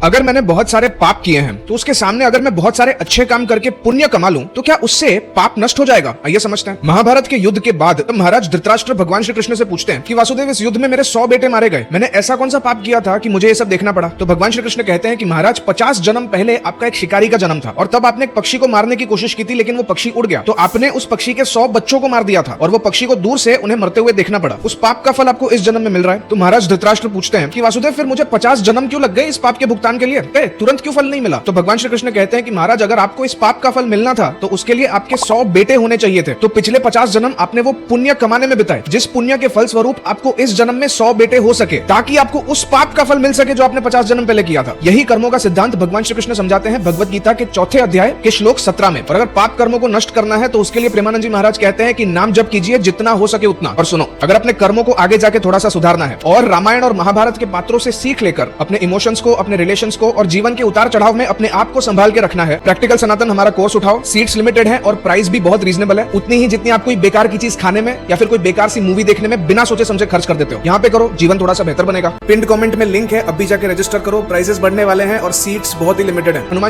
अगर मैंने बहुत सारे पाप किए हैं तो उसके सामने अगर मैं बहुत सारे अच्छे काम करके पुण्य कमा लूं तो क्या उससे पाप नष्ट हो जाएगा? आइए समझते हैं। महाभारत के युद्ध के बाद महाराज धृतराष्ट्र भगवान श्री कृष्ण से पूछते हैं कि वासुदेव, इस युद्ध में मेरे 100 बेटे मारे गए, मैंने ऐसा कौन सा पाप किया था कि मुझे ये सब देखना पड़ा? तो भगवान श्री कृष्ण कहते हैं कि महाराज 50 जन्म पहले आपका एक शिकारी का जन्म था और तब आपने एक पक्षी को मारने की कोशिश की थी, लेकिन वो पक्षी उड़ गया, तो आपने उस पक्षी के 100 बच्चों को मार दिया था और वो पक्षी को दूर से उन्हें मरते हुए देखना पड़ा। उस पाप का फल आपको इस जन्म में मिल रहा है। तो महाराज धृतराष्ट्र पूछते हैं कि वासुदेव, फिर मुझे 50 जन्म क्यों लग गए इस पाप के भुगतान के लिए? तुरंत क्यों फल नहीं मिला? तो भगवान श्री कृष्ण कहते हैं कि महाराज, अगर आपको इस पाप का फल मिलना था तो उसके लिए आपके 100 बेटे होने चाहिए थे। तो पिछले 50 जन्म आपने वो पुण्य कमाने में बिताए, जिस पुण्य के फल स्वरूप आपको इस जन्म में 100 बेटे हो सके, ताकि आपको उस पाप का फल मिल सके जो आपने 50 जन्म पहले किया था। यही कर्मों का सिद्धांत भगवान श्री कृष्ण समझाते हैं भगवत गीता के 4थे अध्याय के श्लोक 17 में। और अगर पाप कर्मों को नष्ट करना है तो उसके लिए प्रेमानंद जी महाराज कहते हैं कि नाम जप कीजिए जितना हो सके उतना। और सुनो, अगर अपने कर्मों को आगे जाके थोड़ा सा सुधारना है और रामायण और महाभारत के पात्रों से सीख लेकर अपने इमोशंस को, अपने रिलेशंस को और जीवन के उतार चढ़ाव में अपने आप को संभाल के रखना है, प्रैक्टिकल सनातन हमारा कोर्स उठाओ। सीट्स लिमिटेड है और प्राइस भी बहुत रीजनेबल है, उतनी ही जितनी आप कोई बेकार की चीज खाने में या फिर कोई बेकार सी मूवी देखने में बिना सोचे समझे खर्च कर देते हो। यहाँ पे करो, जीवन थोड़ा सा बेहतर बनेगा। पिंड कमेंट में लिंक है, अभी जाके रजिस्टर करो। प्राइसेस बढ़ने वाले हैं और सीट्स बहुत ही लिमिटेड है। हनुमान